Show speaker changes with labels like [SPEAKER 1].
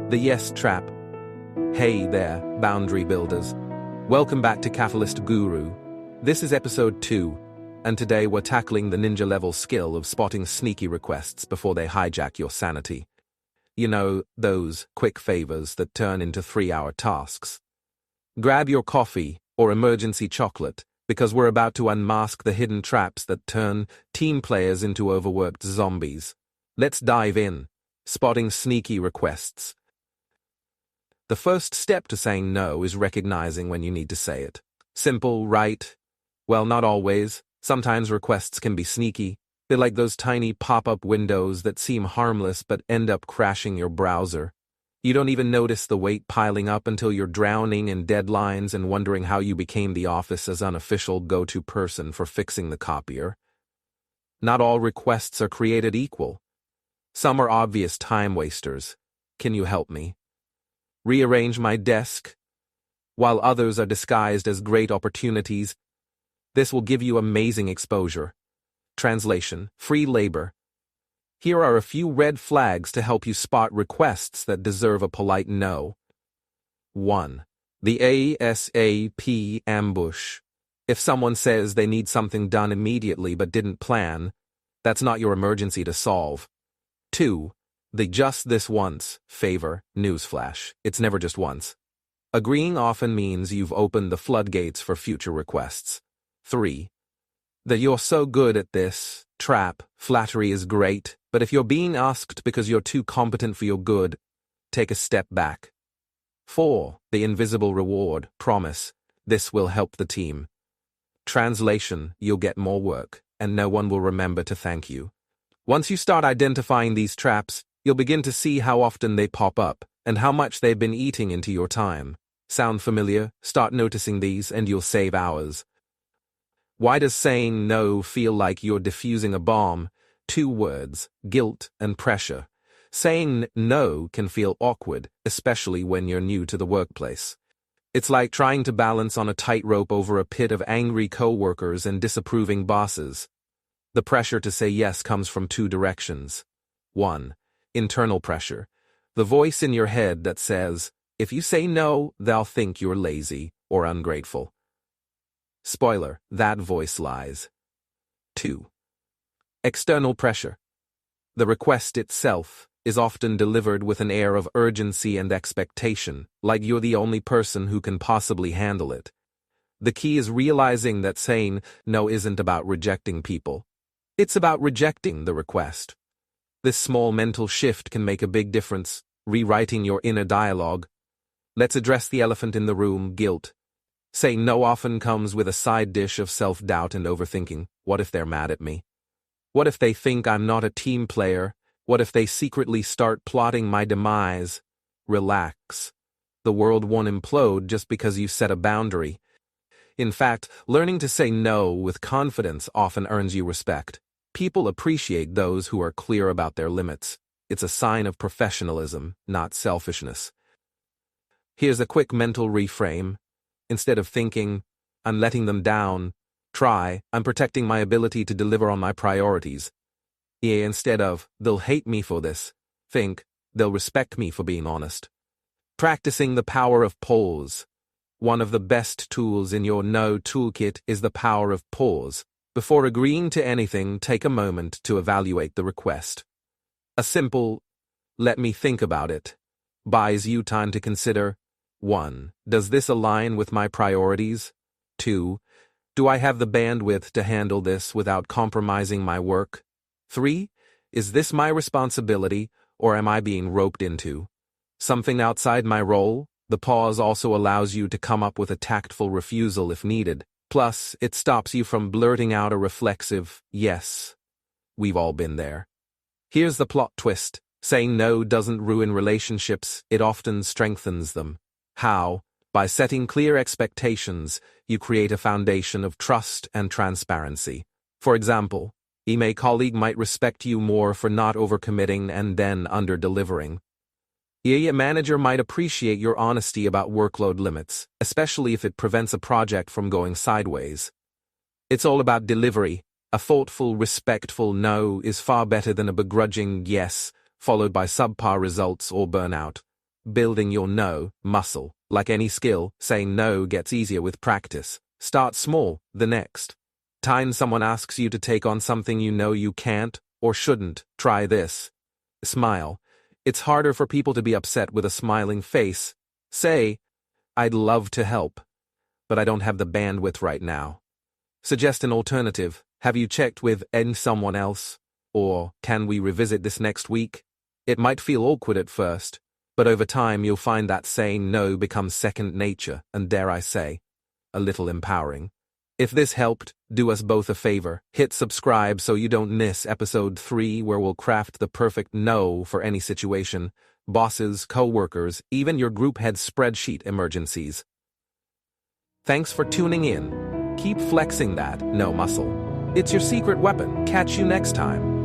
[SPEAKER 1] The Yes Trap. Hey there, boundary builders. Welcome back to Catalyst Guru. This is episode 2, and today we're tackling the ninja level skill of spotting sneaky requests before they hijack your sanity. You know, those quick favors that turn into 3-hour tasks. Grab your coffee or emergency chocolate, because we're about to unmask the hidden traps that turn team players into overworked zombies. Let's dive in. Spotting sneaky requests. The first step to saying no is recognizing when you need to say it. Simple, right? Well, not always. Sometimes requests can be sneaky. They're like those tiny pop-up windows that seem harmless but end up crashing your browser. You don't even notice the weight piling up until you're drowning in deadlines and wondering how you became the office's unofficial go-to person for fixing the copier. Not all requests are created equal. Some are obvious time wasters. Can you help me rearrange my desk? While others are disguised as great opportunities. This will give you amazing exposure. Translation: free labor. Here are a few red flags to help you spot requests that deserve a polite no. 1. The A.S.A.P ambush. If someone says they need something done immediately but didn't plan, that's not your emergency to solve. 2. The just this once favor. Newsflash: it's never just once. Agreeing often means you've opened the floodgates for future requests. 3. The you're so good at this trap. Flattery is great, but if you're being asked because you're too competent for your good, take a step back. 4. The invisible reward. Promise: this will help the team. Translation: you'll get more work, and no one will remember to thank you. Once you start identifying these traps, you'll begin to see how often they pop up, and how much they've been eating into your time. Sound familiar? Start noticing these and you'll save hours. Why does saying no feel like you're defusing a bomb? 2 words: guilt and pressure. Saying no can feel awkward, especially when you're new to the workplace. It's like trying to balance on a tightrope over a pit of angry co-workers and disapproving bosses. The pressure to say yes comes from 2 directions. 1. Internal pressure. The voice in your head that says, if you say no, they'll think you're lazy or ungrateful. Spoiler: that voice lies. 2. External pressure. The request itself is often delivered with an air of urgency and expectation, like you're the only person who can possibly handle it. The key is realizing that saying no isn't about rejecting people. It's about rejecting the request. This small mental shift can make a big difference, rewriting your inner dialogue. Let's address the elephant in the room: guilt. Saying no often comes with a side dish of self-doubt and overthinking. What if they're mad at me? What if they think I'm not a team player? What if they secretly start plotting my demise? Relax. The world won't implode just because you set a boundary. In fact, learning to say no with confidence often earns you respect. People appreciate those who are clear about their limits. It's a sign of professionalism, not selfishness. Here's a quick mental reframe. Instead of thinking, I'm letting them down, try, I'm protecting my ability to deliver on my priorities. Instead of, they'll hate me for this, think, they'll respect me for being honest. Practicing the power of pause. One of the best tools in your no toolkit is the power of pause. Before agreeing to anything, take a moment to evaluate the request. A simple, let me think about it, buys you time to consider: 1. Does this align with my priorities? 2. Do I have the bandwidth to handle this without compromising my work? 3. Is this my responsibility, or am I being roped into something outside my role? The pause also allows you to come up with a tactful refusal if needed. Plus, it stops you from blurting out a reflexive yes. We've all been there. Here's the plot twist. Saying no doesn't ruin relationships, it often strengthens them. How? By setting clear expectations, you create a foundation of trust and transparency. For example, a colleague might respect you more for not overcommitting and then under-delivering. A manager might appreciate your honesty about workload limits, especially if it prevents a project from going sideways. It's all about delivery. A thoughtful, respectful no is far better than a begrudging yes, followed by subpar results or burnout. building your no muscle. Like any skill, saying no gets easier with practice. Start small. The next time someone asks you to take on something you know you can't or shouldn't, try this. Smile. It's harder for people to be upset with a smiling face. Say, I'd love to help, but I don't have the bandwidth right now. Suggest an alternative. Have you checked with someone else? Or, can we revisit this next week? It might feel awkward at first, but over time you'll find that saying no becomes second nature and, dare I say, a little empowering. If this helped, do us both a favor. Hit subscribe so you don't miss episode 3, where we'll craft the perfect no for any situation. Bosses, co-workers, even your group head spreadsheet emergencies. Thanks for tuning in. Keep flexing that no muscle. It's your secret weapon. Catch you next time.